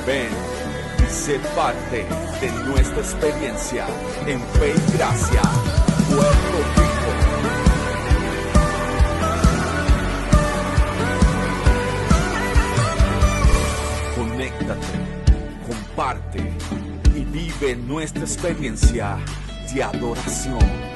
Ven y sé parte de nuestra experiencia en Fe y Gracia, Puerto Rico. Conéctate, comparte y vive nuestra experiencia de adoración.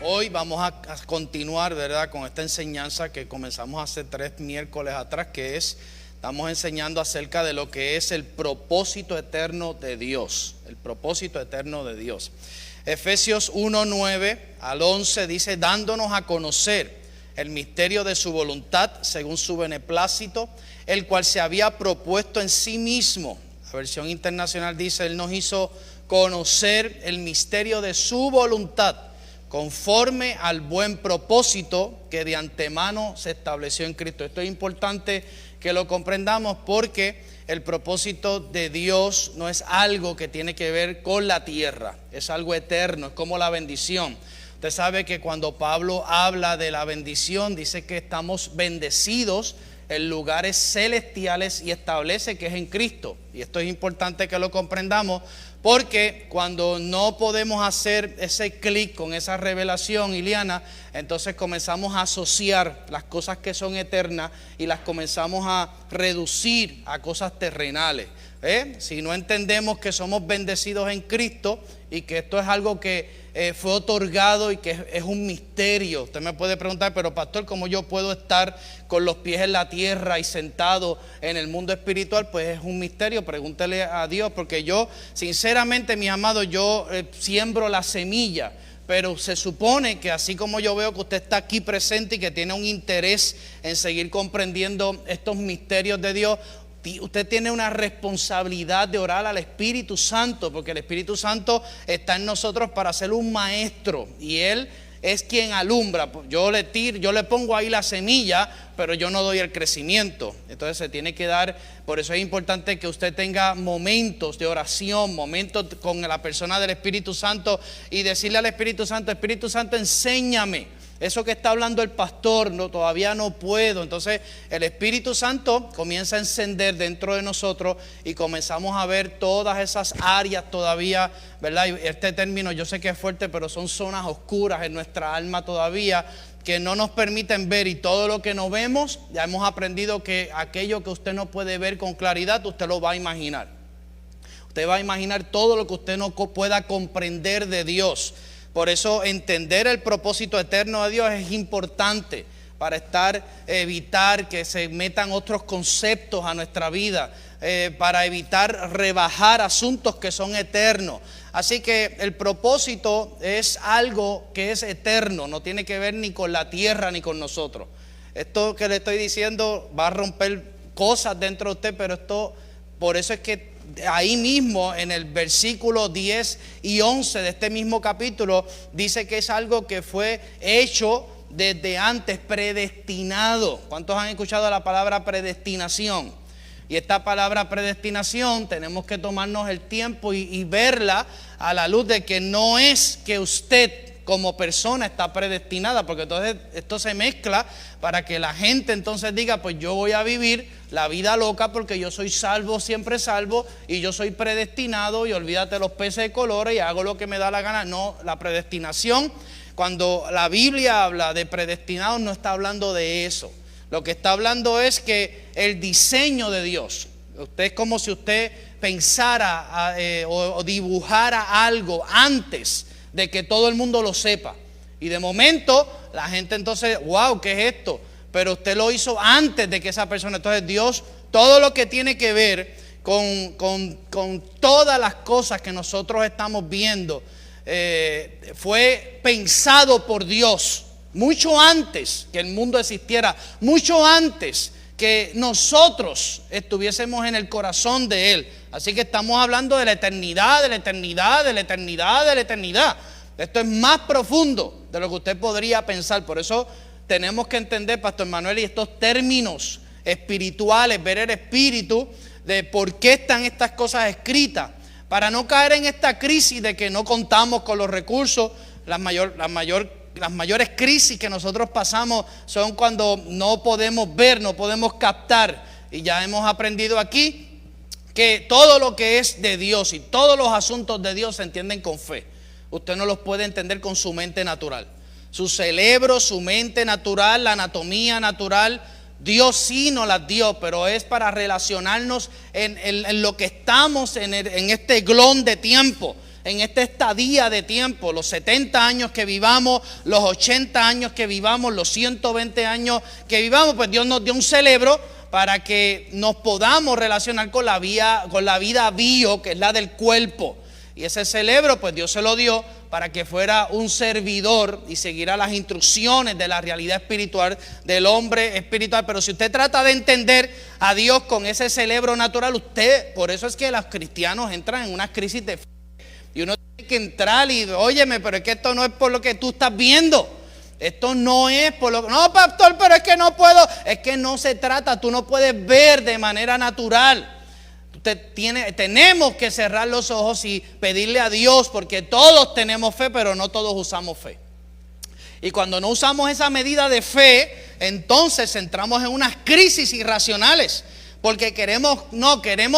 Hoy vamos a continuar, ¿verdad?, con esta enseñanza que comenzamos hace 3 miércoles atrás, que estamos enseñando acerca de lo que es el propósito eterno de Dios. El propósito eterno de Dios. Efesios 1:9 al 11 dice: dándonos a conocer el misterio de su voluntad según su beneplácito, el cual se había propuesto en sí mismo. La versión internacional dice: Él nos hizo conocer el misterio de su voluntad, conforme al buen propósito que de antemano se estableció en Cristo. Esto es importante que lo comprendamos, porque el propósito de Dios no es algo que tiene que ver con la tierra, es algo eterno, es como la bendición. Usted sabe que cuando Pablo habla de la bendición, dice que estamos bendecidos en lugares celestiales y establece que es en Cristo. Y esto es importante que lo comprendamos, porque cuando no podemos hacer ese clic con esa revelación, Iliana, entonces comenzamos a asociar las cosas que son eternas y las comenzamos a reducir a cosas terrenales. Si no entendemos que somos bendecidos en Cristo y que esto es algo que fue otorgado y que es un misterio. Usted me puede preguntar: pero pastor, ¿cómo yo puedo estar con los pies en la tierra y sentado en el mundo espiritual? Pues es un misterio, pregúntele a Dios, porque yo, sinceramente, mis amados, yo siembro la semilla. Pero se supone que así como yo veo que usted está aquí presente y que tiene un interés en seguir comprendiendo estos misterios de Dios, usted tiene una responsabilidad de orar al Espíritu Santo, porque el Espíritu Santo está en nosotros para ser un maestro y Él es quien alumbra. Yo le pongo ahí la semilla, pero yo no doy el crecimiento. Entonces se tiene que dar. Por eso es importante que usted tenga momentos de oración, momentos con la persona del Espíritu Santo, y decirle al Espíritu Santo: Espíritu Santo, enséñame. Eso que está hablando el pastor, todavía no puedo. Entonces el Espíritu Santo comienza a encender dentro de nosotros y comenzamos a ver todas esas áreas todavía, ¿verdad? Y este término yo sé que es fuerte, pero son zonas oscuras en nuestra alma todavía que no nos permiten ver. Y todo lo que no vemos, ya hemos aprendido que aquello que usted no puede ver con claridad, usted lo va a imaginar. Usted va a imaginar todo lo que usted no pueda comprender de Dios. Por eso entender el propósito eterno de Dios es importante para evitar que se metan otros conceptos a nuestra vida, para evitar rebajar asuntos que son eternos. Así que el propósito es algo que es eterno, no tiene que ver ni con la tierra ni con nosotros. Esto que le estoy diciendo va a romper cosas dentro de usted, pero por eso es que ahí mismo en el versículo 10 y 11 de este mismo capítulo dice que es algo que fue hecho desde antes, predestinado. ¿Cuántos han escuchado la palabra predestinación? Y esta palabra predestinación tenemos que tomarnos el tiempo y verla a la luz de que no es que usted como persona está predestinada, porque entonces esto se mezcla para que la gente entonces diga, pues yo voy a vivir la vida loca porque yo soy salvo, siempre salvo, y yo soy predestinado, y olvídate los peces de colores y hago lo que me da la gana. No, la predestinación, cuando la Biblia habla de predestinados, no está hablando de eso. Lo que está hablando es que el diseño de Dios, usted es como si usted pensara o dibujara algo antes de que todo el mundo lo sepa. Y de momento la gente entonces, wow, ¿qué es esto? Pero usted lo hizo antes de que esa persona. Entonces Dios, todo lo que tiene que ver con todas las cosas que nosotros estamos viendo, fue pensado por Dios mucho antes que el mundo existiera, mucho antes que nosotros estuviésemos en el corazón de Él. Así que estamos hablando de la eternidad, de la eternidad, de la eternidad, de la eternidad. Esto es más profundo de lo que usted podría pensar. Por eso tenemos que entender, Pastor Manuel, y estos términos espirituales, ver el espíritu de por qué están estas cosas escritas, para no caer en esta crisis de que no contamos con los recursos. Las mayores crisis que nosotros pasamos son cuando no podemos ver, no podemos captar. Y ya hemos aprendido aquí que todo lo que es de Dios y todos los asuntos de Dios se entienden con fe. Usted no los puede entender con su mente natural. Su cerebro, su mente natural, la anatomía natural, Dios sí nos las dio, pero es para relacionarnos en lo que estamos en este glón de tiempo, en esta estadía de tiempo, los 70 años que vivamos, los 80 años que vivamos, los 120 años que vivamos. Pues Dios nos dio un cerebro para que nos podamos relacionar con la vida bio, que es la del cuerpo. Y ese cerebro, pues Dios se lo dio para que fuera un servidor y siguiera las instrucciones de la realidad espiritual del hombre espiritual. Pero si usted trata de entender a Dios con ese cerebro natural, por eso es que los cristianos entran en una crisis de fe. Y uno tiene que entrar y, óyeme, pero es que esto no es por lo que tú estás viendo. Esto no es por lo que... No, pastor, pero es que no puedo. Es que no se trata, tú no puedes ver de manera natural. Tenemos que cerrar los ojos y pedirle a Dios, porque todos tenemos fe, pero no todos usamos fe. Y cuando no usamos esa medida de fe, entonces entramos en unas crisis irracionales, porque queremos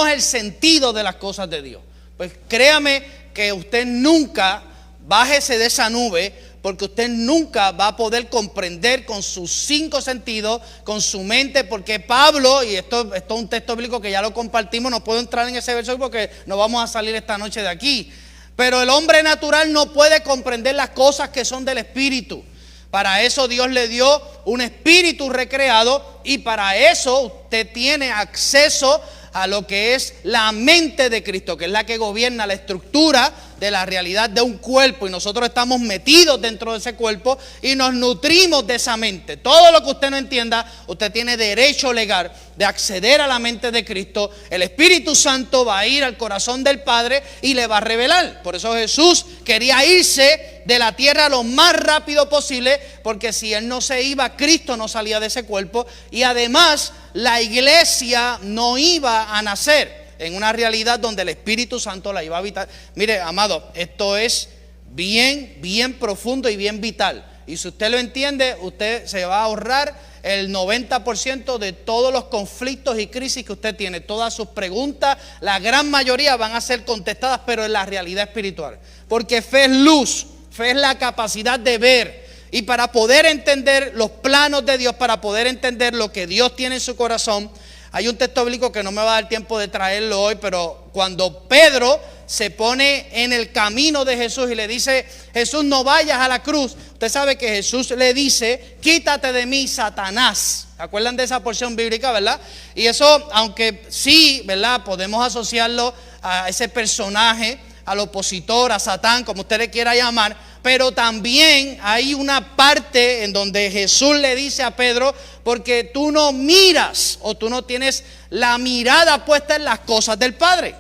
el sentido de las cosas de Dios. Pues créame que usted nunca, bájese de esa nube, porque usted nunca va a poder comprender con sus 5 sentidos, con su mente, porque Pablo, y esto es un texto bíblico que ya lo compartimos, no puedo entrar en ese verso porque no vamos a salir esta noche de aquí, pero el hombre natural no puede comprender las cosas que son del espíritu. Para eso Dios le dio un espíritu recreado, y para eso usted tiene acceso a lo que es la mente de Cristo, que es la que gobierna la estructura de la realidad de un cuerpo, y nosotros estamos metidos dentro de ese cuerpo y nos nutrimos de esa mente. Todo lo que usted no entienda, usted tiene derecho legal de acceder a la mente de Cristo. El Espíritu Santo va a ir al corazón del Padre y le va a revelar. Por eso Jesús quería irse de la tierra lo más rápido posible, porque si Él no se iba, Cristo no salía de ese cuerpo, y además la iglesia no iba a nacer en una realidad donde el Espíritu Santo la iba a habitar. Mire, amado, esto es bien profundo y bien vital. Y si usted lo entiende, usted se va a ahorrar el 90% de todos los conflictos y crisis que usted tiene. Todas sus preguntas, la gran mayoría van a ser contestadas, pero en la realidad espiritual. Porque fe es luz, fe es la capacidad de ver. Y para poder entender los planos de Dios, para poder entender lo que Dios tiene en su corazón, Hay un texto bíblico que no me va a dar tiempo de traerlo hoy, pero cuando Pedro se pone en el camino de Jesús y le dice: Jesús, no vayas a la cruz. Usted sabe que Jesús le dice: quítate de mí, Satanás. ¿Se acuerdan de esa porción bíblica, verdad? Y eso, aunque sí, ¿verdad?, podemos asociarlo a ese personaje, al opositor, a Satán, como usted le quiera llamar, pero también hay una parte en donde Jesús le dice a Pedro: porque tú no miras, o tú no tienes la mirada puesta en las cosas del Padre.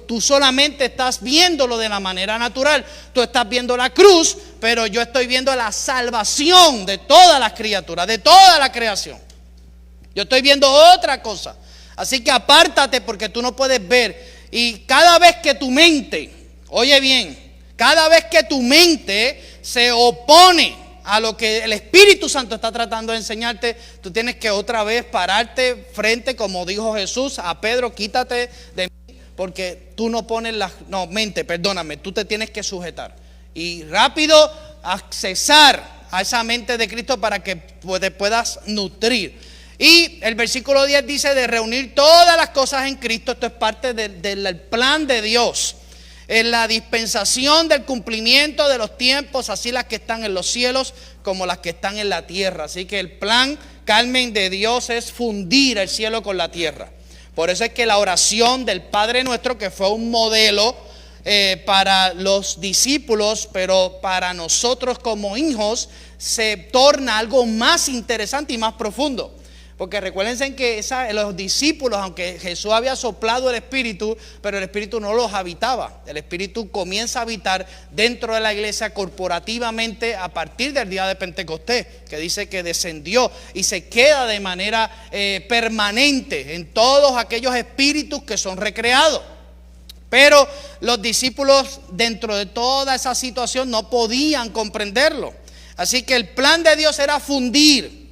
Tú solamente estás viéndolo de la manera natural. Tú estás viendo la cruz, pero yo estoy viendo la salvación de todas las criaturas, de toda la creación. Yo estoy viendo otra cosa. Así que apártate, porque tú no puedes ver. Y cada vez que tu mente, oye bien, cada vez que tu mente se opone a lo que el Espíritu Santo está tratando de enseñarte, tú tienes que otra vez pararte frente, como dijo Jesús a Pedro: quítate de mí, porque tú no pones tú te tienes que sujetar y rápido accesar a esa mente de Cristo para que te puedas nutrir. Y el versículo 10 dice de reunir todas las cosas en Cristo. Esto es parte del plan de Dios, en la dispensación del cumplimiento de los tiempos, así las que están en los cielos como las que están en la tierra. Así que el plan, Carmen, de Dios es fundir el cielo con la tierra. Por eso es que la oración del Padre Nuestro, que fue un modelo para los discípulos, pero para nosotros como hijos, se torna algo más interesante y más profundo. Porque recuérdense que los discípulos, aunque Jesús había soplado el Espíritu, pero el Espíritu no los habitaba. El Espíritu comienza a habitar dentro de la iglesia corporativamente a partir del día de Pentecostés, que dice que descendió y se queda de manera permanente en todos aquellos espíritus que son recreados. Pero los discípulos, dentro de toda esa situación, no podían comprenderlo. Así que el plan de Dios era fundir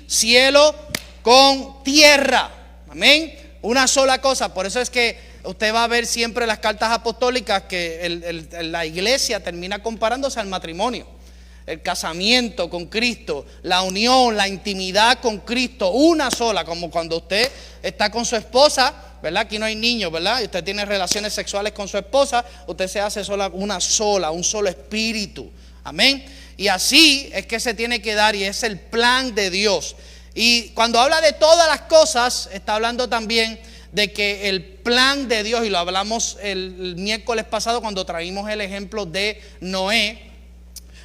cielo con tierra. Amén. Una sola cosa. Por eso es que usted va a ver siempre las cartas apostólicas que la iglesia termina comparándose al matrimonio. El casamiento con Cristo, la unión, la intimidad con Cristo, una sola, como cuando usted está con su esposa, ¿verdad? Aquí no hay niños, ¿verdad? Y usted tiene relaciones sexuales con su esposa, usted se hace un solo espíritu. Amén. Y así es que se tiene que dar, y es el plan de Dios. Y cuando habla de todas las cosas, está hablando también de que el plan de Dios, y lo hablamos el miércoles pasado cuando traímos el ejemplo de Noé.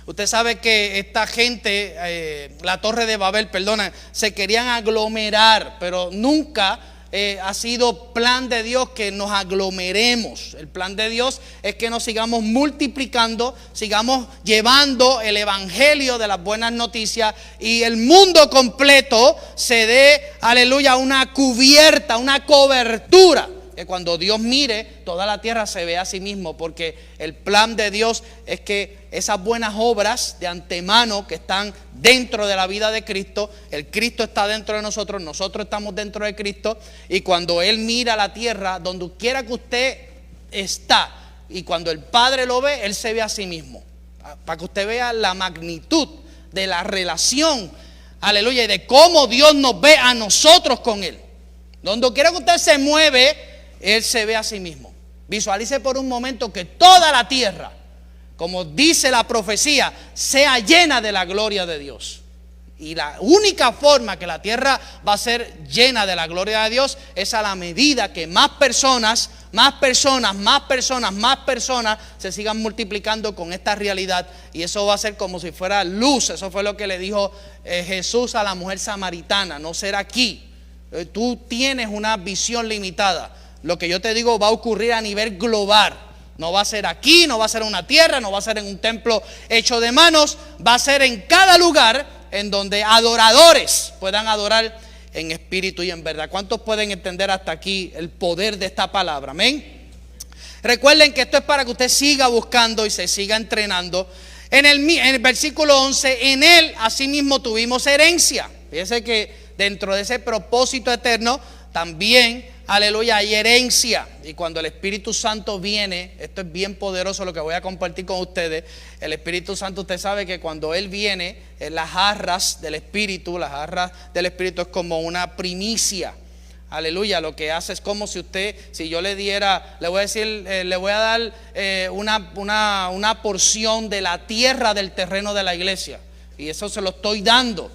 Usted sabe que esta gente, la Torre de Babel, se querían aglomerar, pero nunca ha sido plan de Dios que nos aglomeremos. El plan de Dios es que nos sigamos multiplicando, sigamos llevando el evangelio de las buenas noticias, y el mundo completo se dé, aleluya, una cubierta, una cobertura. Que cuando Dios mire, toda la tierra se ve a sí mismo, porque el plan de Dios es que esas buenas obras de antemano que están dentro de la vida de Cristo, el Cristo está dentro de nosotros, nosotros estamos dentro de Cristo, y cuando Él mira la tierra, donde quiera que usted está, y cuando el Padre lo ve, Él se ve a sí mismo, para que usted vea la magnitud de la relación, aleluya, y de cómo Dios nos ve a nosotros con Él. Donde quiera que usted se mueve, Él se ve a sí mismo. Visualice por un momento que toda la tierra, como dice la profecía, sea llena de la gloria de Dios. Y la única forma que la tierra va a ser llena de la gloria de Dios es a la medida que más personas se sigan multiplicando con esta realidad. Y eso va a ser como si fuera luz. Eso fue lo que le dijo Jesús a la mujer samaritana: no será aquí. Tú tienes una visión limitada. Lo que yo te digo va a ocurrir a nivel global. No va a ser aquí, no va a ser en una tierra, no va a ser en un templo hecho de manos. Va a ser en cada lugar en donde adoradores puedan adorar en espíritu y en verdad. ¿Cuántos pueden entender hasta aquí el poder de esta palabra? Amén. Recuerden que esto es para que usted siga buscando y se siga entrenando. En el versículo 11, en Él asimismo tuvimos herencia. Fíjese que dentro de ese propósito eterno también aleluya, hay herencia. Y cuando el Espíritu Santo viene, esto es bien poderoso lo que voy a compartir con ustedes. El Espíritu Santo, usted sabe que cuando Él viene, las jarras del Espíritu es como una primicia. Aleluya, lo que hace es como si yo le diera, le voy a decir, le voy a dar una porción de la tierra del terreno de la iglesia. Y eso se lo estoy dando.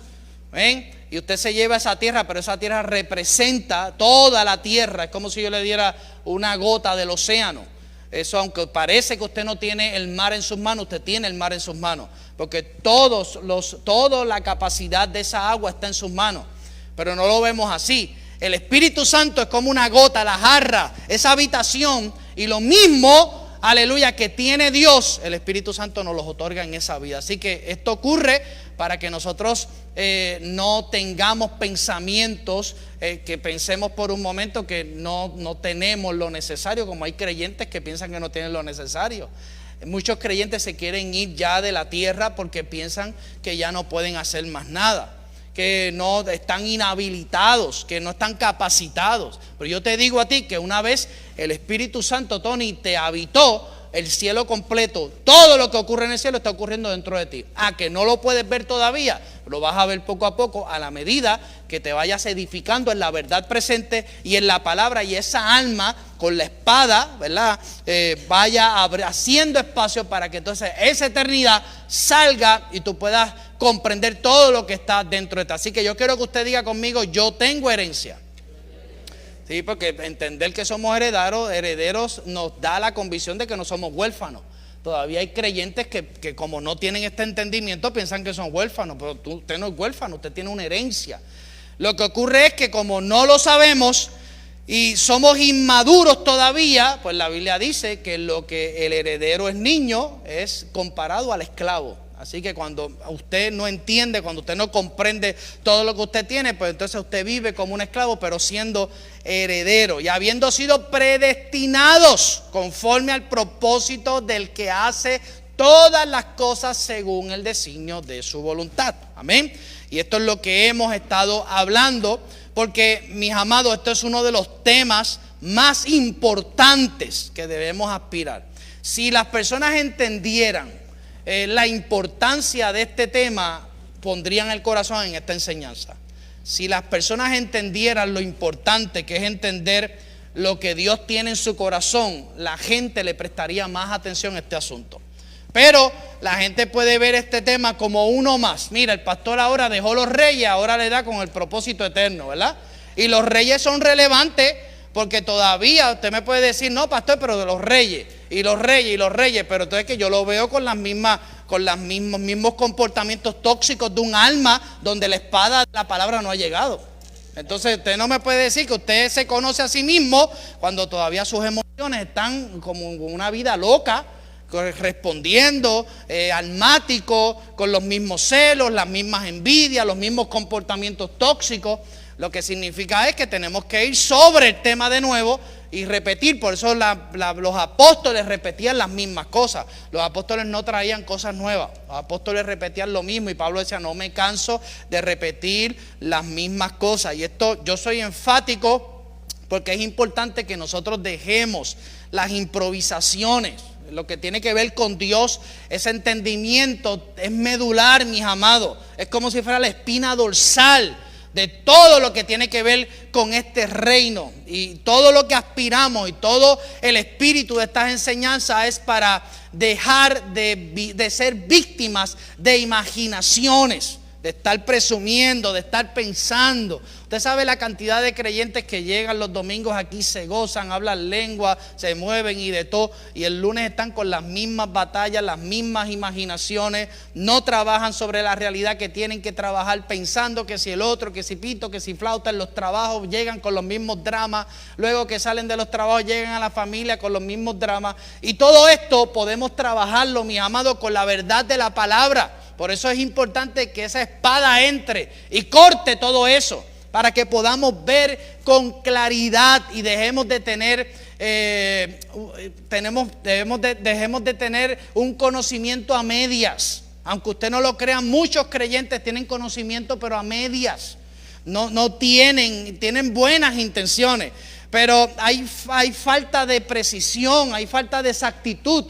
¿Ven? Y usted se lleva esa tierra, pero esa tierra representa toda la tierra. Es como si yo le diera una gota del océano. Eso, aunque parece que usted no tiene el mar en sus manos, usted tiene el mar en sus manos. Porque toda la capacidad de esa agua está en sus manos. Pero no lo vemos así. El Espíritu Santo es como una gota, la jarra, esa habitación. Y lo mismo, aleluya, que tiene Dios, el Espíritu Santo nos los otorga en esa vida. Así que esto ocurre para que nosotros no tengamos pensamientos, que pensemos por un momento que no tenemos lo necesario, como hay creyentes que piensan que no tienen lo necesario. Muchos creyentes se quieren ir ya de la tierra porque piensan que ya no pueden hacer más nada, que no están inhabilitados, que no están capacitados. Pero yo te digo a ti que una vez el Espíritu Santo, Tony, te habitó, el cielo completo, todo lo que ocurre en el cielo está ocurriendo dentro de ti. Que no lo puedes ver todavía, lo vas a ver poco a poco, a la medida que te vayas edificando en la verdad presente y en la palabra, y esa alma con la espada, ¿verdad? Vaya haciendo espacio para que entonces esa eternidad salga y tú puedas comprender todo lo que está dentro de ti. Así que yo quiero que usted diga conmigo: yo tengo herencia. Sí, porque entender que somos herederos nos da la convicción de que no somos huérfanos. Todavía hay creyentes que como no tienen este entendimiento piensan que son huérfanos, pero usted no es huérfano, usted tiene una herencia. Lo que ocurre es que como no lo sabemos y somos inmaduros todavía, pues la Biblia dice que lo que el heredero es niño es comparado al esclavo. Así que cuando usted no entiende, cuando usted no comprende todo lo que usted tiene, pues entonces usted vive como un esclavo, pero siendo heredero y habiendo sido predestinados conforme al propósito del que hace todas las cosas según el designio de su voluntad. Amén. Y esto es lo que hemos estado hablando, porque, mis amados, esto es uno de los temas más importantes que debemos aspirar. Si las personas entendieran la importancia de este tema, pondrían el corazón en esta enseñanza. Si las personas entendieran lo importante que es entender lo que Dios tiene en su corazón, la gente le prestaría más atención a este asunto. Pero la gente puede ver este tema como uno más. Mira, el pastor ahora dejó los reyes, ahora le da con el propósito eterno, ¿verdad? Y los reyes son relevantes porque todavía usted me puede decir: no, pastor, pero de los reyes, y los reyes, y los reyes. Pero entonces que yo lo veo con los mismos comportamientos tóxicos de un alma donde la espada de la palabra no ha llegado. Entonces usted no me puede decir que usted se conoce a sí mismo cuando todavía sus emociones están como una vida loca, respondiendo, almático, con los mismos celos, las mismas envidias, los mismos comportamientos tóxicos. Lo que significa es que tenemos que ir sobre el tema de nuevo y repetir. Por eso los apóstoles repetían las mismas cosas. Los apóstoles no traían cosas nuevas. Los apóstoles repetían lo mismo. Y Pablo decía: no me canso de repetir las mismas cosas. Y esto yo soy enfático porque es importante que nosotros dejemos las improvisaciones. Lo que tiene que ver con Dios, ese entendimiento es medular, mis amados. Es como si fuera la espina dorsal de todo lo que tiene que ver con este reino. Y todo lo que aspiramos y todo el espíritu de estas enseñanzas es para dejar de ser víctimas de imaginaciones, de estar presumiendo, de estar pensando. Usted sabe la cantidad de creyentes que llegan los domingos aquí, se gozan, hablan lengua, se mueven y de todo, y el lunes están con las mismas batallas, las mismas imaginaciones, no trabajan sobre la realidad que tienen que trabajar, pensando que si el otro, que si pito, que si flauta. En los trabajos llegan con los mismos dramas, luego que salen de los trabajos llegan a la familia con los mismos dramas. Y todo esto podemos trabajarlo, mis amados, con la verdad de la palabra. Por eso es importante que esa espada entre y corte todo eso, para que podamos ver con claridad y dejemos de tener dejemos de tener un conocimiento a medias. Aunque usted no lo crea, muchos creyentes tienen conocimiento pero a medias. No tienen buenas intenciones, pero hay falta de precisión, hay falta de exactitud,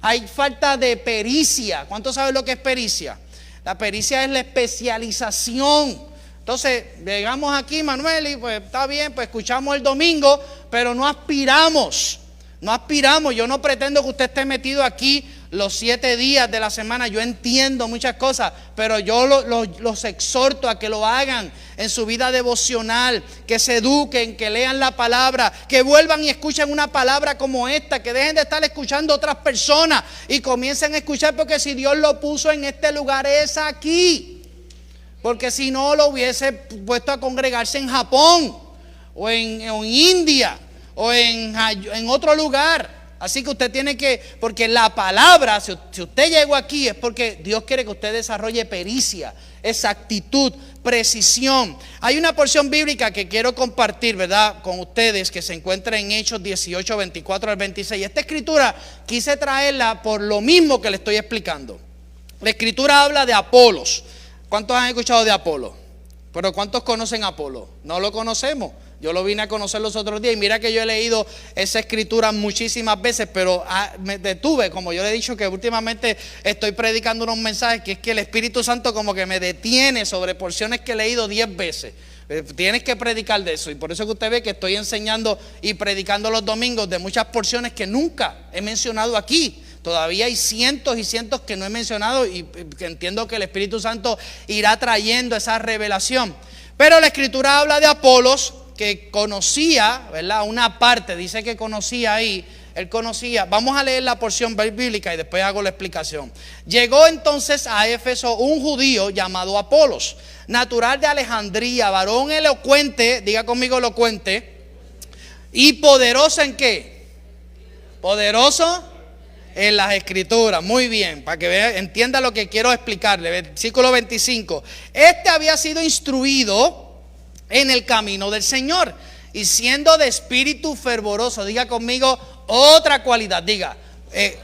hay falta de pericia. ¿Cuántos saben lo que es pericia? La pericia es la especialización. Entonces, llegamos aquí, Manuel, y pues está bien, pues escuchamos el domingo, pero no aspiramos. No aspiramos. Yo no pretendo que usted esté metido aquí los 7 días de la semana. Yo entiendo muchas cosas, pero yo los exhorto a que lo hagan en su vida devocional, que se eduquen, que lean la palabra, que vuelvan y escuchen una palabra como esta, que dejen de estar escuchando a otras personas y comiencen a escuchar, porque si Dios lo puso en este lugar es aquí. Porque si no, lo hubiese puesto a congregarse en Japón o en India o en otro lugar. Así que usted tiene que, porque la palabra, si usted llegó aquí es porque Dios quiere que usted desarrolle pericia, exactitud, precisión. Hay una porción bíblica que quiero compartir, ¿verdad?, con ustedes, que se encuentra en Hechos 18, 24 al 26. Esta escritura quise traerla por lo mismo que le estoy explicando. La escritura habla de Apolos. ¿Cuántos han escuchado de Apolo? Pero ¿cuántos conocen a Apolo? No lo conocemos. Yo lo vine a conocer los otros días y mira que yo he leído esa escritura muchísimas veces, pero me detuve, como yo le he dicho que últimamente estoy predicando unos mensajes que es que el Espíritu Santo como que me detiene sobre porciones que he leído 10 veces. Tienes que predicar de eso, y por eso que usted ve que estoy enseñando y predicando los domingos de muchas porciones que nunca he mencionado aquí. Todavía hay cientos y cientos que no he mencionado y que entiendo que el Espíritu Santo irá trayendo esa revelación. Pero la escritura habla de Apolos, que conocía, ¿verdad?, una parte, dice que conocía ahí, él conocía. Vamos a leer la porción bíblica y después hago la explicación. Llegó entonces a Éfeso un judío llamado Apolos, natural de Alejandría, varón elocuente, diga conmigo elocuente, y poderoso ¿en qué? Poderoso en las escrituras. Muy bien, para que vea, entienda lo que quiero explicarle. Versículo 25. Este había sido instruido en el camino del Señor, y siendo de espíritu fervoroso, diga conmigo otra cualidad, diga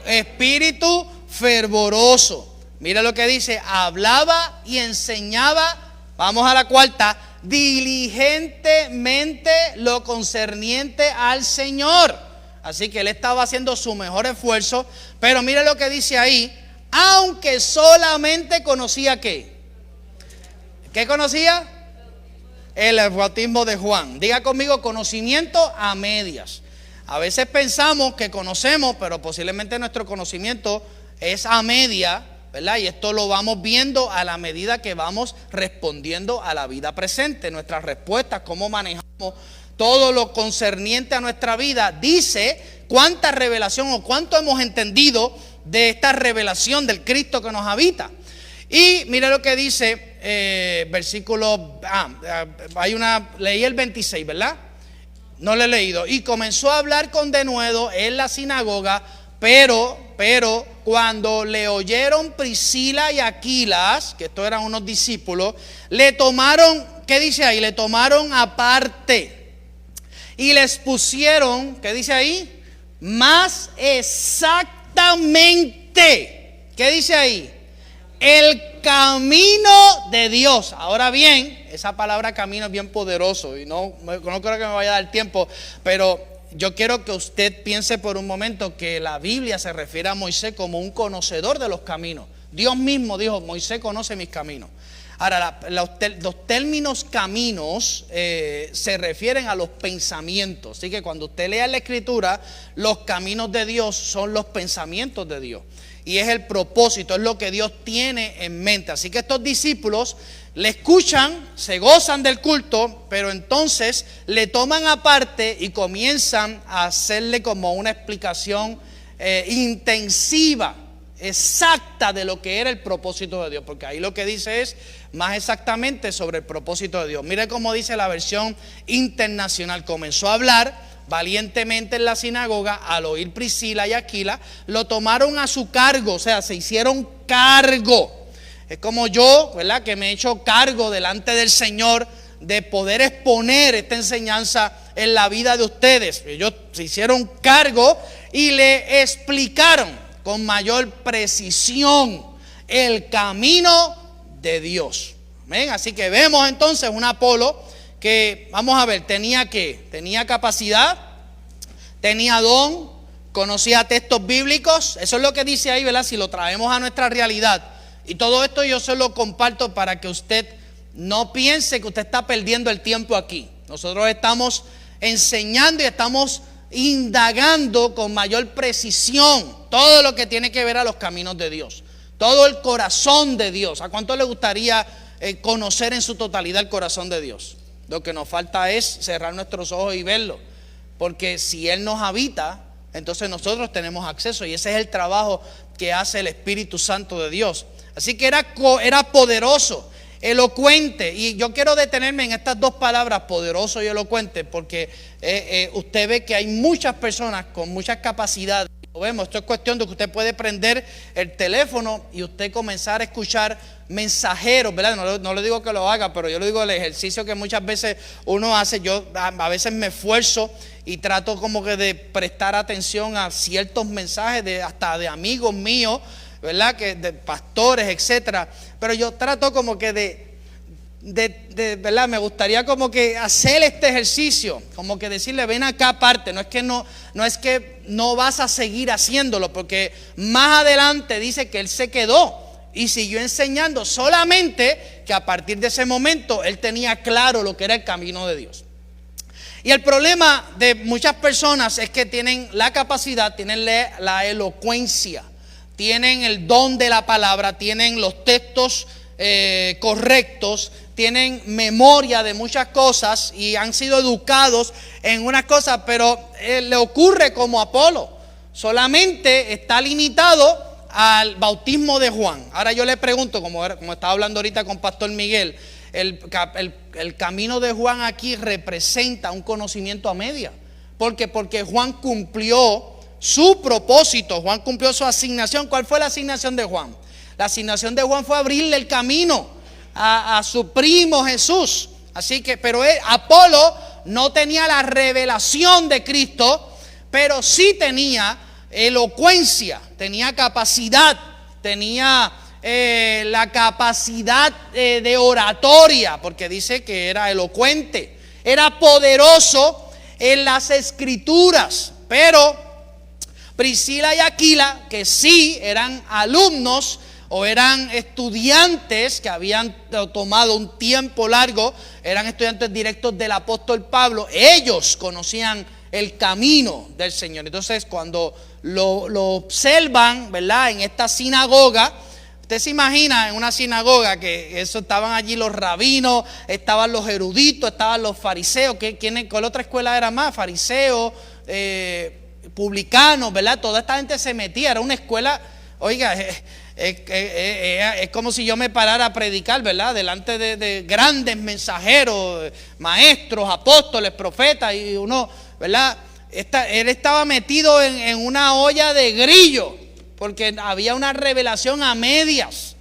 espíritu fervoroso. Mira lo que dice: hablaba y enseñaba, vamos a la cuarta, diligentemente lo concerniente al Señor. Así que él estaba haciendo su mejor esfuerzo, pero mire lo que dice ahí: aunque solamente conocía ¿qué? ¿Qué conocía? El bautismo de Juan. Diga conmigo, conocimiento a medias. A veces pensamos que conocemos, pero posiblemente nuestro conocimiento es a media, ¿verdad? Y esto lo vamos viendo a la medida que vamos respondiendo a la vida presente. Nuestras respuestas, cómo manejamos todo lo concerniente a nuestra vida, dice cuánta revelación o cuánto hemos entendido de esta revelación del Cristo que nos habita. Y mire lo que dice versículo, leí el 26, ¿verdad? No lo he leído. Y comenzó a hablar con denuedo en la sinagoga, pero cuando le oyeron Priscila y Aquilas, que estos eran unos discípulos, le tomaron, ¿qué dice ahí? Le tomaron aparte y les pusieron, ¿qué dice ahí? Más exactamente, ¿qué dice ahí? El camino de Dios. Ahora bien, esa palabra camino es bien poderoso y no creo que me vaya a dar tiempo, pero yo quiero que usted piense por un momento que la Biblia se refiere a Moisés como un conocedor de los caminos. Dios mismo dijo: Moisés conoce mis caminos. Ahora, los términos caminos se refieren a los pensamientos. Así que cuando usted lea la escritura, los caminos de Dios son los pensamientos de Dios. Y es el propósito, es lo que Dios tiene en mente. Así que estos discípulos le escuchan, se gozan del culto, pero entonces le toman aparte y comienzan a hacerle como una explicación intensiva, exacta de lo que era el propósito de Dios. Porque ahí lo que dice es más exactamente sobre el propósito de Dios. Mire cómo dice la versión internacional: comenzó a hablar valientemente en la sinagoga. Al oír Priscila y Aquila, lo tomaron a su cargo, o sea, se hicieron cargo. Es como yo, ¿verdad?, que me he hecho cargo delante del Señor de poder exponer esta enseñanza en la vida de ustedes. Ellos se hicieron cargo y le explicaron con mayor precisión el camino de Dios. ¿Ven? Así que vemos entonces un Apolo que, vamos a ver, tenía capacidad, tenía don, conocía textos bíblicos. Eso es lo que dice ahí, ¿verdad? Si lo traemos a nuestra realidad. Y todo esto yo se lo comparto para que usted no piense que usted está perdiendo el tiempo aquí. Nosotros estamos enseñando y estamos indagando con mayor precisión todo lo que tiene que ver a los caminos de Dios, todo el corazón de Dios. ¿A cuánto le gustaría conocer en su totalidad el corazón de Dios? Lo que nos falta es cerrar nuestros ojos y verlo, porque si Él nos habita, entonces nosotros tenemos acceso, y ese es el trabajo que hace el Espíritu Santo de Dios. Así que era poderoso, elocuente, y yo quiero detenerme en estas dos palabras, poderoso y elocuente, porque usted ve que hay muchas personas con muchas capacidades. Lo vemos, esto es cuestión de que usted puede prender el teléfono y usted comenzar a escuchar mensajeros, ¿verdad? No le digo que lo haga, pero yo le digo el ejercicio que muchas veces uno hace. Yo a veces me esfuerzo y trato como que de prestar atención a ciertos mensajes hasta de amigos míos, ¿verdad? Que de pastores, etcétera. Pero yo trato como que de ¿verdad? Me gustaría como que hacer este ejercicio, como que decirle, ven acá aparte. No es que no vas a seguir haciéndolo, porque más adelante dice que él se quedó y siguió enseñando, solamente que a partir de ese momento él tenía claro lo que era el camino de Dios. Y el problema de muchas personas es que tienen la capacidad, tienen la elocuencia, tienen el don de la palabra, tienen los textos correctos, tienen memoria de muchas cosas y han sido educados en unas cosas, pero le ocurre como a Apolo, solamente está limitado al bautismo de Juan. Ahora yo le pregunto, como estaba hablando ahorita con Pastor Miguel, el camino de Juan aquí representa un conocimiento a media. ¿Por qué? Porque Juan cumplió su propósito, Juan cumplió su asignación. ¿Cuál fue la asignación de Juan? La asignación de Juan fue abrirle el camino a su primo Jesús. Así que, pero Apolo no tenía la revelación de Cristo, pero sí tenía elocuencia, tenía capacidad, tenía la capacidad de oratoria, porque dice que era elocuente, era poderoso en las escrituras. Pero Priscila y Aquila, que sí eran alumnos o eran estudiantes que habían tomado un tiempo largo, eran estudiantes directos del apóstol Pablo, ellos conocían el camino del Señor. Entonces, cuando lo observan, ¿verdad?, en esta sinagoga, usted se imagina en una sinagoga que estaban allí los rabinos, estaban los eruditos, estaban los fariseos. ¿Cuál otra escuela era más? Fariseos, publicanos, ¿verdad? Toda esta gente se metía, era una escuela, oiga, es como si yo me parara a predicar, ¿verdad?, delante de grandes mensajeros, maestros, apóstoles, profetas, y uno, ¿verdad? Él estaba metido en una olla de grillo, porque había una revelación a medias.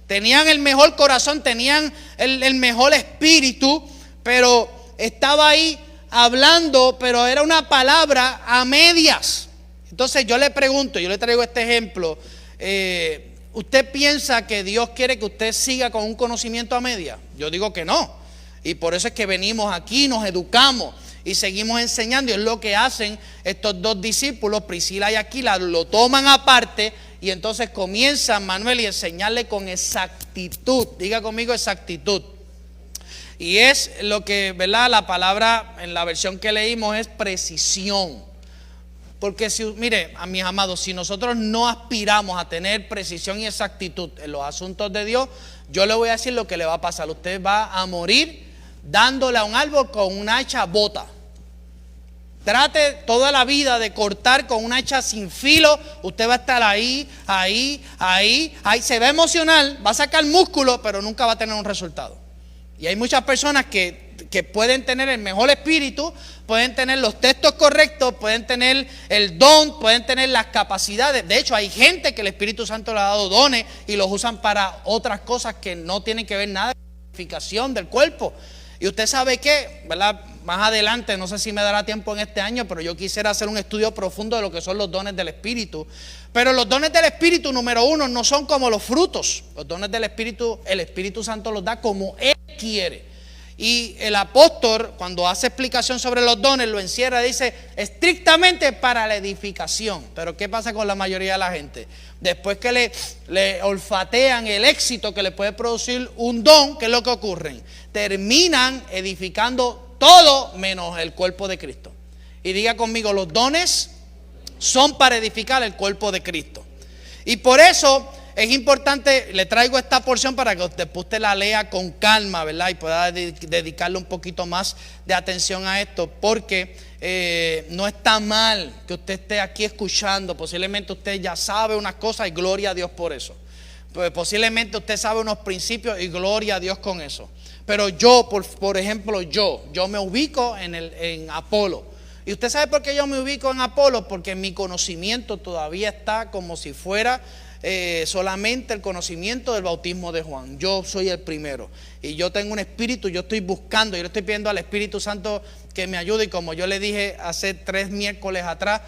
Tenían el mejor corazón, tenían el mejor espíritu, pero estaba ahí hablando, pero era una palabra a medias. Entonces yo le pregunto, yo le traigo este ejemplo. ¿Usted piensa que Dios quiere que usted siga con un conocimiento a medias? Yo digo que no. Y por eso es que venimos aquí, nos educamos y seguimos enseñando. Y es lo que hacen estos dos discípulos, Priscila y Aquila, lo toman aparte y entonces comienzan, Manuel, y enseñarle con exactitud. Diga conmigo, exactitud. Y es lo que, ¿verdad?, la palabra en la versión que leímos es precisión. Porque mire, a mis amados, si nosotros no aspiramos a tener precisión y exactitud en los asuntos de Dios, yo le voy a decir lo que le va a pasar. Usted va a morir dándole a un árbol con una hacha bota. Trate toda la vida de cortar con una hacha sin filo. Usted va a estar ahí, se va a emocionar, va a sacar músculo, pero nunca va a tener un resultado. Y hay muchas personas que pueden tener el mejor espíritu, pueden tener los textos correctos, pueden tener el don, pueden tener las capacidades. De hecho, hay gente que el Espíritu Santo le ha dado dones y los usan para otras cosas que no tienen que ver nada con la edificación del cuerpo. Y usted sabe que, ¿verdad?, más adelante, no sé si me dará tiempo en este año, pero yo quisiera hacer un estudio profundo de lo que son los dones del Espíritu. Pero los dones del Espíritu, número uno, no son como los frutos. Los dones del Espíritu, el Espíritu Santo los da como Él quiere. Y el apóstol, cuando hace explicación sobre los dones, lo encierra, dice estrictamente para la edificación. Pero ¿qué pasa con la mayoría de la gente? Después que le olfatean el éxito que le puede producir un don, ¿qué es lo que ocurre? Terminan edificando todo menos el cuerpo de Cristo. Y diga conmigo, los dones son para edificar el cuerpo de Cristo. Y por eso es importante, le traigo esta porción para que usted la lea con calma, ¿verdad? Y pueda dedicarle un poquito más de atención a esto, porque no está mal que usted esté aquí escuchando. Posiblemente usted ya sabe unas cosas y gloria a Dios por eso. Pues posiblemente usted sabe unos principios y gloria a Dios con eso. Pero yo, por ejemplo, yo me ubico en Apolo. ¿Y usted sabe por qué yo me ubico en Apolo? Porque mi conocimiento todavía está como si fuera solamente el conocimiento del bautismo de Juan. Yo soy el primero y yo tengo un espíritu, yo estoy buscando, yo le estoy pidiendo al Espíritu Santo que me ayude. Y como yo le dije hace 3 miércoles atrás,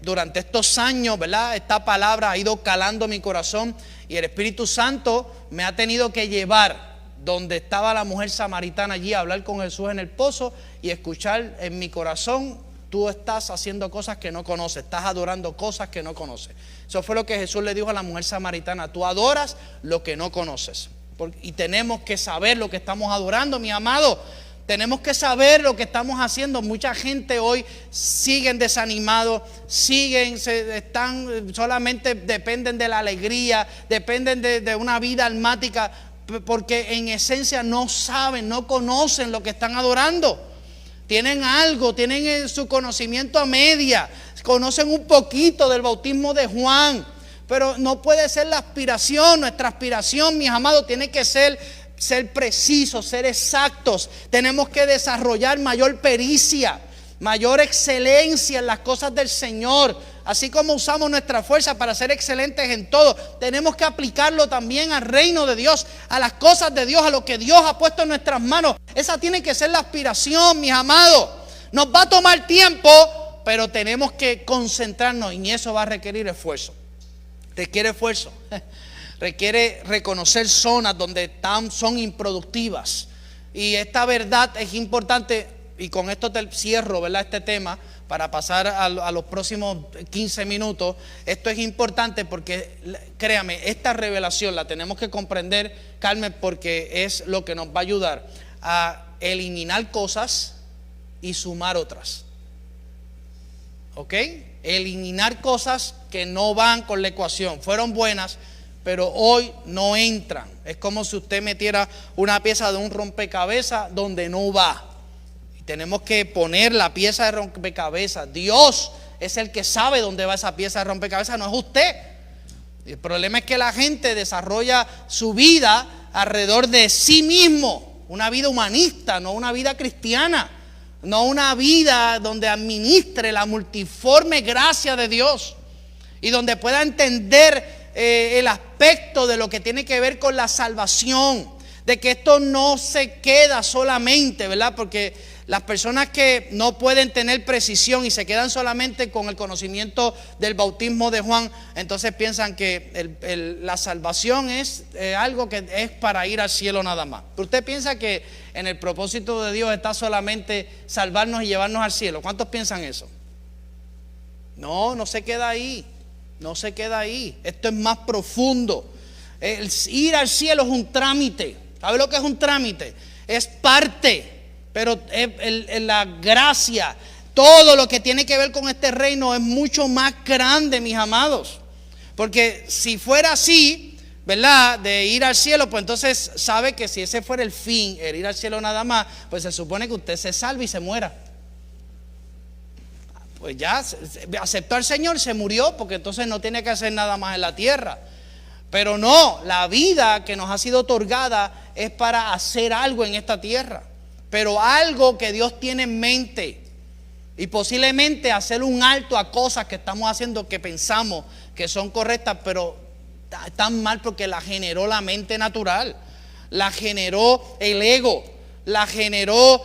durante estos años, ¿verdad?, esta palabra ha ido calando mi corazón y el Espíritu Santo me ha tenido que llevar donde estaba la mujer samaritana allí, a hablar con Jesús en el pozo y escuchar en mi corazón: tú estás haciendo cosas que no conoces, estás adorando cosas que no conoces. Eso fue lo que Jesús le dijo a la mujer samaritana: tú adoras lo que no conoces. Y tenemos que saber lo que estamos adorando, mi amado. Tenemos que saber lo que estamos haciendo. Mucha gente hoy siguen desanimados, solamente dependen de la alegría, dependen de una vida almática, porque en esencia no saben, no conocen lo que están adorando. Tienen algo, tienen su conocimiento a media, conocen un poquito del bautismo de Juan, pero no puede ser la aspiración. Nuestra aspiración, mis amados, tiene que ser precisos, ser exactos. Tenemos que desarrollar mayor pericia, mayor excelencia en las cosas del Señor. Así como usamos nuestra fuerza para ser excelentes en todo, tenemos que aplicarlo también al reino de Dios, a las cosas de Dios, a lo que Dios ha puesto en nuestras manos. Esa tiene que ser la aspiración, mis amados. Nos va a tomar tiempo, pero tenemos que concentrarnos, y eso va a requerir esfuerzo. Requiere esfuerzo. Requiere reconocer zonas donde son improductivas. Y esta verdad es importante, y con esto te cierro, ¿verdad?, este tema, para pasar a los próximos 15 minutos. Esto es importante porque, créame, esta revelación la tenemos que comprender, Carmen, porque es lo que nos va a ayudar a eliminar cosas y sumar otras. ¿Ok? Eliminar cosas que no van con la ecuación. Fueron buenas, pero hoy no entran. Es como si usted metiera una pieza de un rompecabezas donde no va. Tenemos que poner la pieza de rompecabezas. Dios es el que sabe dónde va esa pieza de rompecabezas, no es usted. El problema es que la gente desarrolla su vida alrededor de sí mismo. Una vida humanista, no una vida cristiana. No una vida donde administre la multiforme gracia de Dios. Y donde pueda entender el aspecto de lo que tiene que ver con la salvación. De que esto no se queda solamente, ¿verdad? Porque las personas que no pueden tener precisión y se quedan solamente con el conocimiento del bautismo de Juan, entonces piensan que la salvación es algo que es para ir al cielo nada más. Pero usted piensa que en el propósito de Dios está solamente salvarnos y llevarnos al cielo. ¿Cuántos piensan eso? No, no se queda ahí. No se queda ahí. Esto es más profundo. El ir al cielo es un trámite. ¿Sabe lo que es un trámite? Es parte. Pero la gracia, todo lo que tiene que ver con este reino es mucho más grande, mis amados. Porque si fuera así, ¿verdad?, de ir al cielo, pues entonces sabe que si ese fuera el fin, el ir al cielo nada más, pues se supone que usted se salve y se muera. Pues ya aceptó al Señor, se murió, porque entonces no tiene que hacer nada más en la tierra. Pero no, la vida que nos ha sido otorgada es para hacer algo en esta tierra. Pero algo que Dios tiene en mente. Y posiblemente hacer un alto a cosas que estamos haciendo que pensamos que son correctas, pero están mal porque la generó la mente natural. La generó el ego. La generó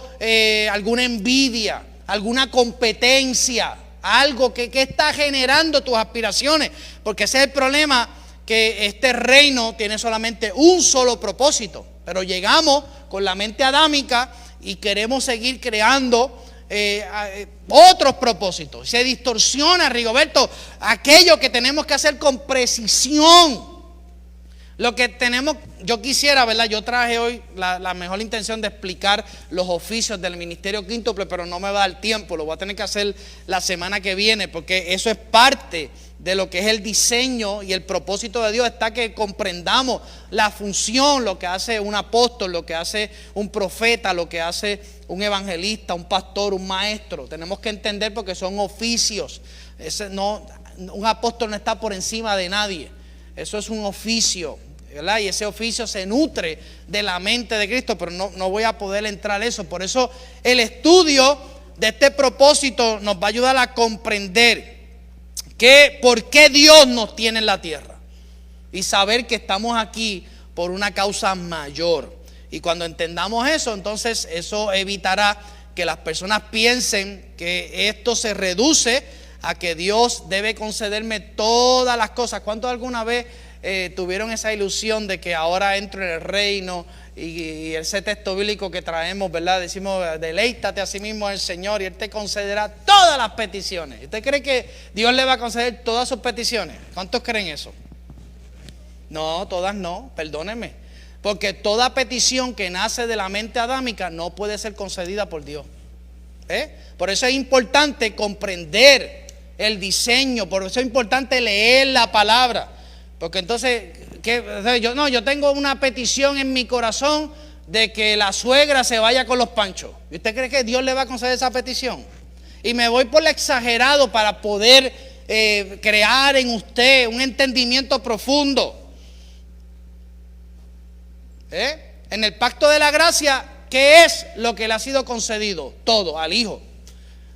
alguna envidia, alguna competencia. Algo que está generando tus aspiraciones. Porque ese es el problema, que este reino tiene solamente un solo propósito. Pero llegamos con la mente adámica y queremos seguir creando otros propósitos. Se distorsiona, Rigoberto, aquello que tenemos que hacer con precisión. Lo que tenemos, yo quisiera, ¿verdad? Yo traje hoy la mejor intención de explicar los oficios del ministerio quíntuple, pero no me va a dar tiempo, lo voy a tener que hacer la semana que viene, porque eso es parte de lo que es el diseño y el propósito de Dios. Está que comprendamos la función, lo que hace un apóstol, lo que hace un profeta, lo que hace un evangelista, un pastor, un maestro. Tenemos que entender porque son oficios. Un apóstol no está por encima de nadie. Eso es un oficio, ¿verdad? Y ese oficio se nutre de la mente de Cristo, pero no voy a poder entrar en eso. Por eso el estudio de este propósito nos va a ayudar a comprender por qué Dios nos tiene en la tierra y saber que estamos aquí por una causa mayor. Y cuando entendamos eso, entonces eso evitará que las personas piensen que esto se reduce a que Dios debe concederme todas las cosas. ¿Cuántos alguna vez tuvieron esa ilusión de que ahora entro en el reino? Y ese texto bíblico que traemos, ¿verdad? Decimos, deleítate a sí mismo el Señor y Él te concederá todas las peticiones. ¿Usted cree que Dios le va a conceder todas sus peticiones? ¿Cuántos creen eso? No, todas no, perdónenme. Porque toda petición que nace de la mente adámica no puede ser concedida por Dios. Por eso es importante comprender el diseño, por eso es importante leer la palabra. Porque entonces, yo tengo una petición en mi corazón de que la suegra se vaya con los panchos. ¿Y usted cree que Dios le va a conceder esa petición? Y me voy por lo exagerado para poder crear en usted un entendimiento profundo. En el pacto de la gracia, ¿qué es lo que le ha sido concedido? Todo, al Hijo.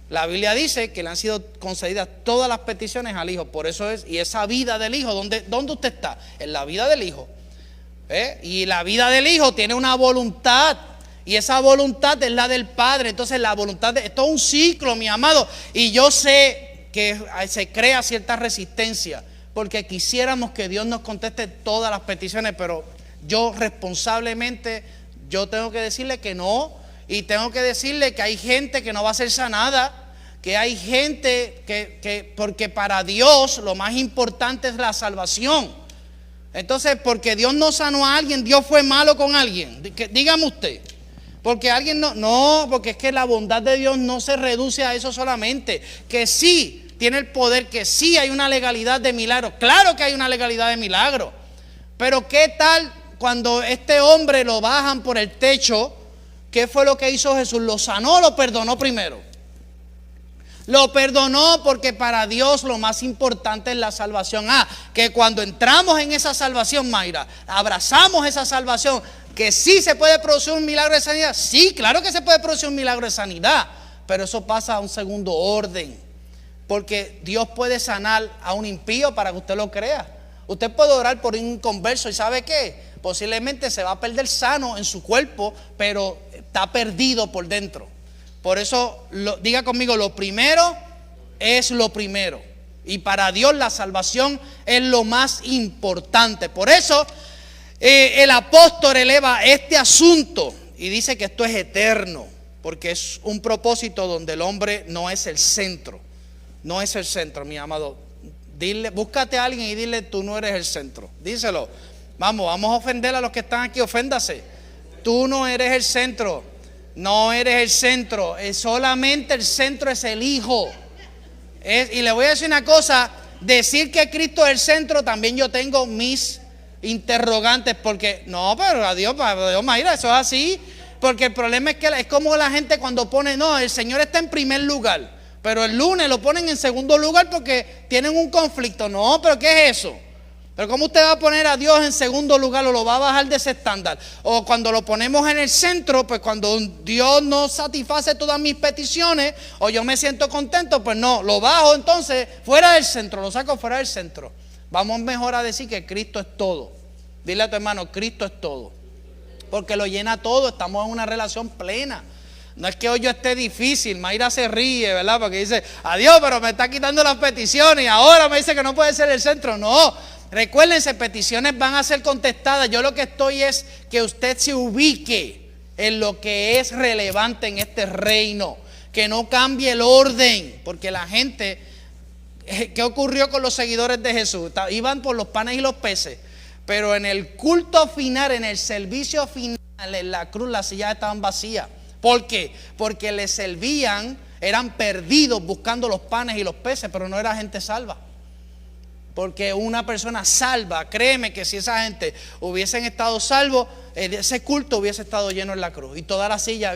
La Biblia dice que le han sido concedidas todas las peticiones al Hijo. Por eso es, y esa vida del Hijo, ¿dónde usted está? En la vida del Hijo. Y la vida del Hijo tiene una voluntad. Y esa voluntad es la del Padre. Entonces la voluntad, esto es un ciclo, mi amado. Y yo sé que se crea cierta resistencia, porque quisiéramos que Dios nos conteste todas las peticiones, pero yo responsablemente, yo tengo que decirle que no. Y tengo que decirle que hay gente que no va a ser sanada, que hay gente que porque para Dios lo más importante es la salvación. Entonces, porque Dios no sanó a alguien, Dios fue malo con alguien. Dígame usted. Porque alguien no, porque es que la bondad de Dios no se reduce a eso solamente. Que sí tiene el poder, que sí hay una legalidad de milagro. Claro que hay una legalidad de milagro. Pero ¿qué tal cuando este hombre lo bajan por el techo? ¿Qué fue lo que hizo Jesús? ¿Lo sanó o lo perdonó primero? Lo perdonó porque para Dios lo más importante es la salvación. Que cuando entramos en esa salvación, Mayra, abrazamos esa salvación, que sí se puede producir un milagro de sanidad. Sí, claro que se puede producir un milagro de sanidad, pero eso pasa a un segundo orden. Porque Dios puede sanar a un impío para que usted lo crea. Usted puede orar por un inconverso y ¿sabe qué? Posiblemente se va a perder sano en su cuerpo, pero está perdido por dentro. Por eso, diga conmigo, lo primero es lo primero. Y para Dios la salvación es lo más importante. Por eso el apóstol eleva este asunto y dice que esto es eterno, porque es un propósito donde el hombre no es el centro. No es el centro, mi amado. Dile, búscate a alguien y dile, tú no eres el centro. Díselo. Vamos a ofender a los que están aquí, oféndase. Tú no eres el centro. No eres el centro. Solamente el centro es el Hijo. Y le voy a decir una cosa. Decir que Cristo es el centro, también yo tengo mis interrogantes. Porque, no, pero adiós, Mayra, eso es así. Porque el problema es que es como la gente cuando pone, no, el Señor está en primer lugar, pero el lunes lo ponen en segundo lugar porque tienen un conflicto. No, pero ¿qué es eso? Pero ¿cómo usted va a poner a Dios en segundo lugar o lo va a bajar de ese estándar? O cuando lo ponemos en el centro, pues cuando Dios no satisface todas mis peticiones o yo me siento contento, pues no, lo bajo entonces fuera del centro, lo saco fuera del centro. Vamos mejor a decir que Cristo es todo. Dile a tu hermano, Cristo es todo. Porque lo llena todo, estamos en una relación plena. No es que hoy yo esté difícil, Mayra se ríe, ¿verdad? Porque dice, adiós, pero me está quitando las peticiones y ahora me dice que no puede ser el centro. No. Recuérdense, peticiones van a ser contestadas. Yo lo que estoy es que usted se ubique en lo que es relevante en este reino, que no cambie el orden, porque la gente, ¿qué ocurrió con los seguidores de Jesús? Iban por los panes y los peces, pero en el culto final, en el servicio final, en la cruz, las sillas estaban vacías. ¿Por qué? Porque les servían, eran perdidos buscando los panes y los peces, pero no era gente salva. Porque una persona salva, créeme que si esa gente hubiesen estado salvos, ese culto hubiese estado lleno en la cruz. Y todas las sillas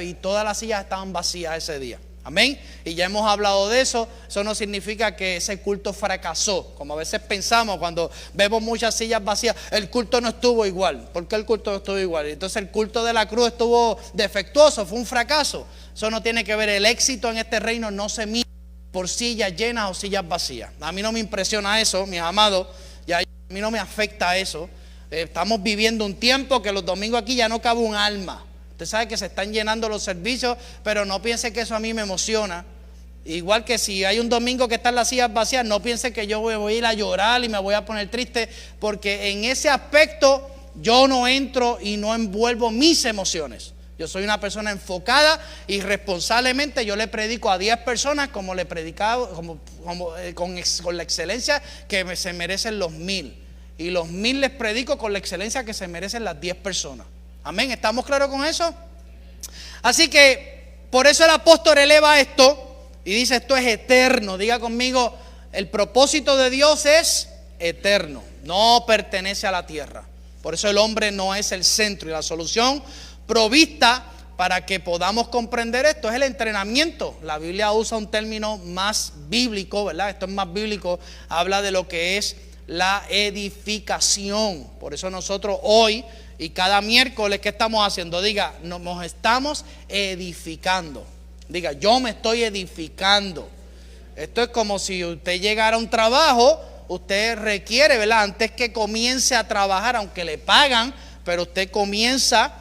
estaban vacías ese día. Amén. Y ya hemos hablado de eso. Eso no significa que ese culto fracasó. Como a veces pensamos cuando vemos muchas sillas vacías, el culto no estuvo igual. ¿Por qué el culto no estuvo igual? Entonces el culto de la cruz estuvo defectuoso, fue un fracaso. Eso no tiene que ver. El éxito en este reino no se mide por sillas llenas o sillas vacías. A mí no me impresiona eso, mis amados. Ya a mí no me afecta eso. Estamos viviendo un tiempo que los domingos aquí ya no cabe un alma. Usted sabe que se están llenando los servicios, pero no piense que eso a mí me emociona. Igual que si hay un domingo que están las sillas vacías, no piense que yo voy a ir a llorar y me voy a poner triste, porque en ese aspecto yo no entro y no envuelvo mis emociones. Yo soy una persona enfocada y responsablemente yo le predico a 10 personas como le predicaba, con la excelencia que se merecen los 1000. Y los 1000 les predico con la excelencia que se merecen las 10 personas. Amén, ¿estamos claros con eso? Así que por eso el apóstol eleva esto y dice: esto es eterno. Diga conmigo, el propósito de Dios es eterno, no pertenece a la tierra. Por eso el hombre no es el centro, y la solución provista para que podamos comprender esto es el entrenamiento. La Biblia usa un término más bíblico, ¿verdad? Esto es más bíblico, habla de lo que es la edificación. Por eso nosotros hoy y cada miércoles, ¿qué estamos haciendo? Diga, nos estamos edificando. Diga, yo me estoy edificando. Esto es como si usted llegara a un trabajo, usted requiere, ¿verdad? Antes que comience a trabajar, aunque le pagan, pero usted comienza.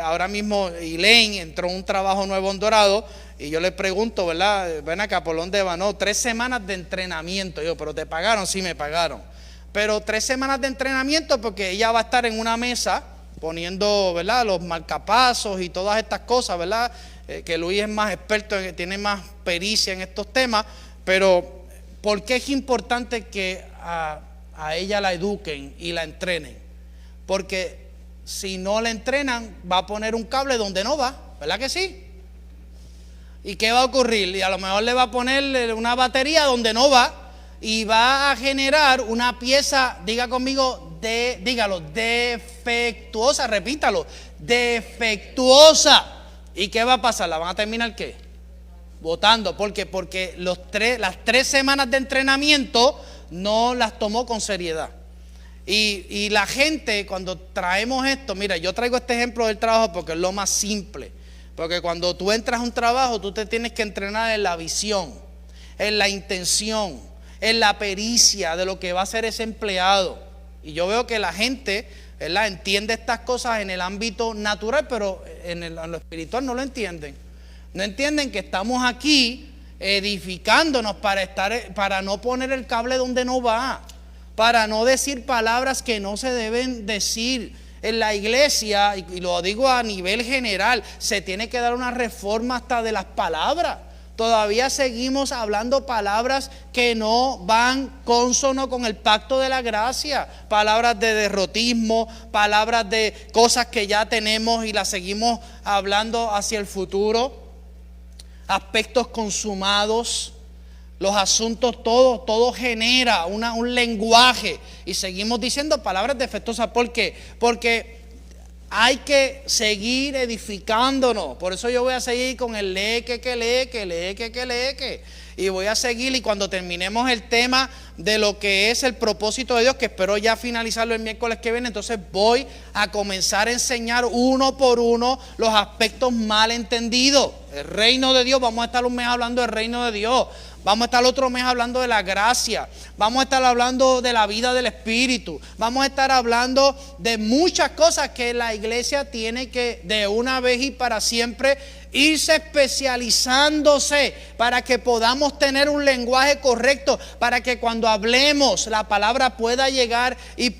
Ahora mismo Elaine entró en un trabajo nuevo en Dorado y yo le pregunto, ¿verdad? Ven acá, ¿por dónde va? No, 3 semanas de entrenamiento. Yo, ¿pero te pagaron? Sí, me pagaron. Pero 3 semanas de entrenamiento porque ella va a estar en una mesa poniendo, ¿verdad?, los marcapasos y todas estas cosas, ¿verdad? Que Luis es más experto, tiene más pericia en estos temas. Pero ¿por qué es importante que a ella la eduquen y la entrenen? Porque si no la entrenan, va a poner un cable donde no va, ¿verdad que sí? ¿Y qué va a ocurrir? Y a lo mejor le va a poner una batería donde no va y va a generar una pieza, diga conmigo, dígalo, defectuosa, repítalo, defectuosa. ¿Y qué va a pasar? ¿La van a terminar qué? Botando. ¿Por qué? Porque las 3 semanas de entrenamiento no las tomó con seriedad. Y la gente, cuando traemos esto, mira, yo traigo este ejemplo del trabajo porque es lo más simple. Porque cuando tú entras a un trabajo, tú te tienes que entrenar en la visión, en la intención, en la pericia de lo que va a hacer ese empleado. Y yo veo que la gente, ¿verdad?, entiende estas cosas en el ámbito natural, pero en lo espiritual no lo entienden. No entienden que estamos aquí edificándonos para no poner el cable donde no va, para no decir palabras que no se deben decir. En la iglesia, y lo digo a nivel general, se tiene que dar una reforma hasta de las palabras. Todavía seguimos hablando palabras que no van consono con el pacto de la gracia. Palabras de derrotismo, palabras de cosas que ya tenemos y las seguimos hablando hacia el futuro. Aspectos consumados. Los asuntos, todo genera un lenguaje y seguimos diciendo palabras defectuosas. ¿Por qué? Porque hay que seguir edificándonos. Por eso yo voy a seguir con el leque. Y voy a seguir, y cuando terminemos el tema de lo que es el propósito de Dios, que espero ya finalizarlo el miércoles que viene, entonces voy a comenzar a enseñar uno por uno los aspectos mal entendidos. El reino de Dios, vamos a estar un mes hablando del reino de Dios. Vamos a estar otro mes hablando de la gracia. Vamos a estar hablando de la vida del Espíritu. Vamos a estar hablando de muchas cosas que la iglesia tiene que de una vez y para siempre irse especializándose para que podamos tener un lenguaje correcto, para que cuando hablemos la palabra pueda llegar y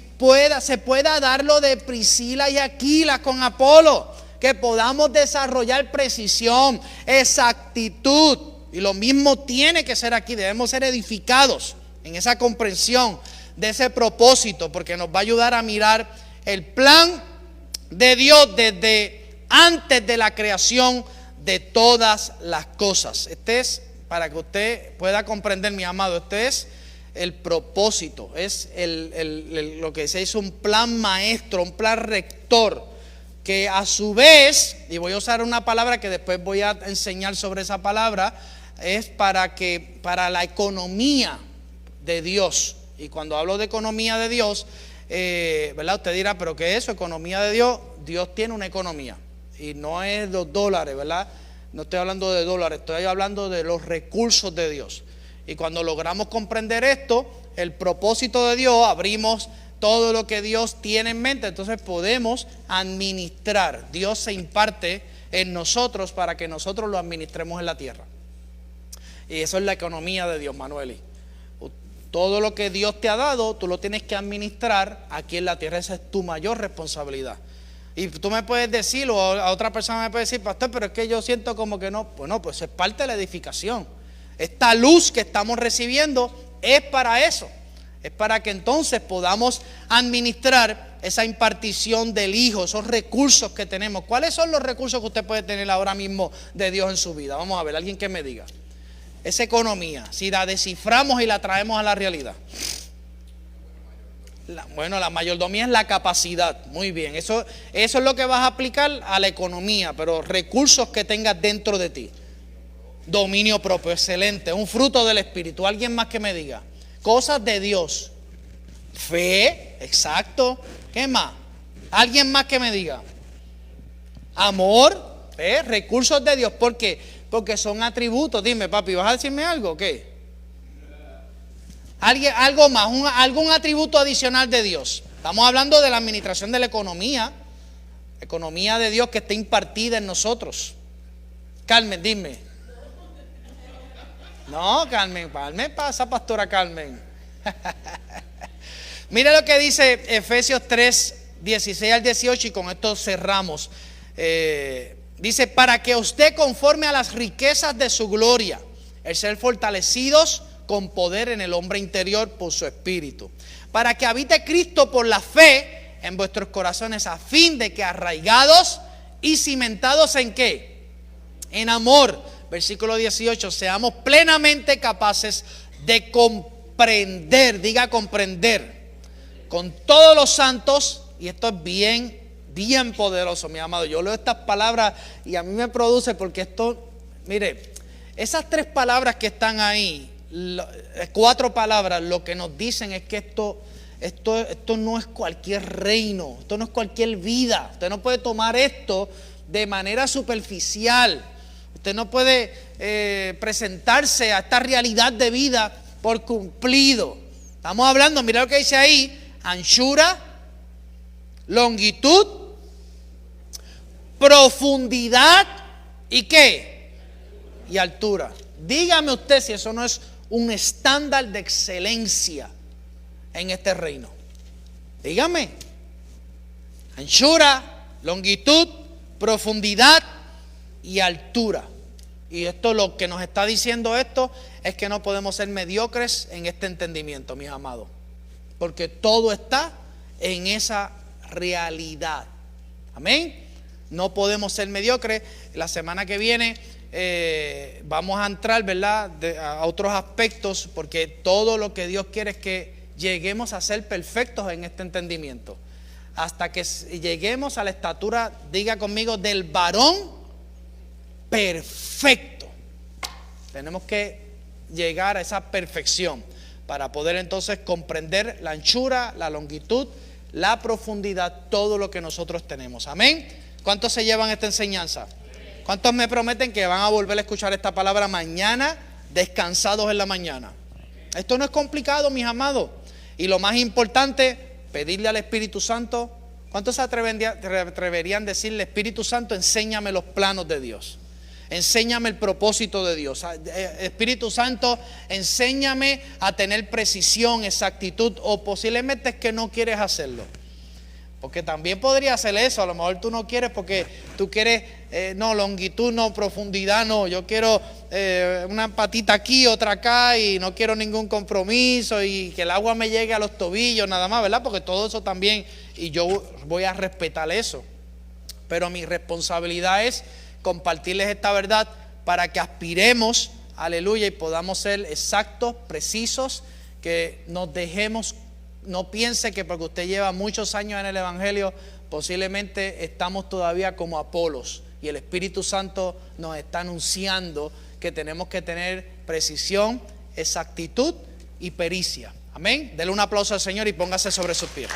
se pueda dar lo de Priscila y Aquila con Apolo. que podamos desarrollar precisión, exactitud. Y lo mismo tiene que ser aquí. Debemos ser edificados en esa comprensión de ese propósito, porque nos va a ayudar a mirar el plan de Dios desde antes de la creación de todas las cosas. Este es, para que usted pueda comprender, mi amado, este es el propósito, es lo que se dice un plan maestro, un plan rector, que a su vez, y voy a usar una palabra que después voy a enseñar sobre esa palabra, es para la economía de Dios. Y cuando hablo de economía de Dios, ¿verdad? Usted dirá, ¿pero qué es eso? Economía de Dios. Dios tiene una economía y no es los dólares, ¿verdad? No estoy hablando de dólares, estoy hablando de los recursos de Dios. Y cuando logramos comprender esto, el propósito de Dios, abrimos todo lo que Dios tiene en mente, entonces podemos administrar. Dios se imparte en nosotros para que nosotros lo administremos en la tierra. Y eso es la economía de Dios, Manueli. Todo lo que Dios te ha dado, tú lo tienes que administrar aquí en la tierra. Esa es tu mayor responsabilidad. Y tú me puedes decir, o a otra persona me puede decir, pastor, pero es que yo siento como que no. Bueno, pues es parte de la edificación. Esta luz que estamos recibiendo es para eso. Es para que entonces podamos administrar esa impartición del Hijo, esos recursos que tenemos. ¿Cuáles son los recursos que usted puede tener ahora mismo de Dios en su vida? Vamos a ver, alguien que me diga. Esa economía, si la desciframos y la traemos a la realidad. Bueno, la mayordomía es la capacidad. Muy bien, eso es lo que vas a aplicar a la economía, pero recursos que tengas dentro de ti. Dominio propio, excelente, un fruto del Espíritu. Alguien más que me diga. Cosas de Dios. Fe, exacto. ¿Qué más? Alguien más que me diga. Amor, recursos de Dios. ¿Por qué? Porque son atributos. Dime, papi, ¿vas a decirme algo o qué? Algo más, algún atributo adicional de Dios. Estamos hablando de la administración de la economía de Dios que está impartida en nosotros. Carmen, dime. No, Carmen pasa, pastora Carmen. Mira lo que dice Efesios 3, 16 al 18, y con esto cerramos. Dice, para que usted conforme a las riquezas de su gloria, el ser fortalecidos con poder en el hombre interior por su espíritu, para que habite Cristo por la fe en vuestros corazones, a fin de que arraigados y cimentados en ¿qué? En amor. Versículo 18, seamos plenamente capaces de comprender, diga comprender, con todos los santos, y esto es bien poderoso, mi amado. Yo leo estas palabras y a mí me produce, porque esto, mire, esas 3 palabras que están ahí, 4 palabras, lo que nos dicen es que esto no es cualquier reino, esto no es cualquier vida. Usted no puede tomar esto de manera superficial. Usted no puede presentarse a esta realidad de vida por cumplido. Estamos hablando, mira lo que dice ahí, anchura, longitud, profundidad y ¿qué? Y altura. Dígame usted si eso no es un estándar de excelencia en este reino. Dígame. Anchura, longitud, profundidad y altura. Y esto, lo que nos está diciendo esto, es que no podemos ser mediocres en este entendimiento, mis amados, porque todo está en esa realidad. Amén. No podemos ser mediocres. La semana que viene vamos a entrar, ¿verdad?, a otros aspectos, porque todo lo que Dios quiere es que lleguemos a ser perfectos en este entendimiento, hasta que lleguemos a la estatura, diga conmigo, del varón perfecto. Tenemos que llegar a esa perfección para poder entonces comprender la anchura, la longitud, la profundidad, todo lo que nosotros tenemos. Amén. ¿Cuántos se llevan esta enseñanza? ¿Cuántos me prometen que van a volver a escuchar esta palabra mañana, descansados en la mañana? Esto no es complicado, mis amados. Y lo más importante, pedirle al Espíritu Santo. ¿Cuántos se atreverían a decirle, Espíritu Santo, enséñame los planos de Dios? Enséñame el propósito de Dios. Espíritu Santo, enséñame a tener precisión, exactitud, o posiblemente es que no quieres hacerlo. Porque también podría ser eso. A lo mejor tú no quieres porque tú quieres, no, longitud, no, profundidad, no. Yo quiero una patita aquí, otra acá, y no quiero ningún compromiso, y que el agua me llegue a los tobillos, nada más, ¿verdad? Porque todo eso también, y yo voy a respetar eso. Pero mi responsabilidad es compartirles esta verdad para que aspiremos, aleluya, y podamos ser exactos, precisos, que nos dejemos. No piense que porque usted lleva muchos años en el Evangelio, posiblemente estamos todavía como Apolos, y el Espíritu Santo nos está anunciando que tenemos que tener precisión, exactitud y pericia. Amén. Dele un aplauso al Señor y póngase sobre sus pies.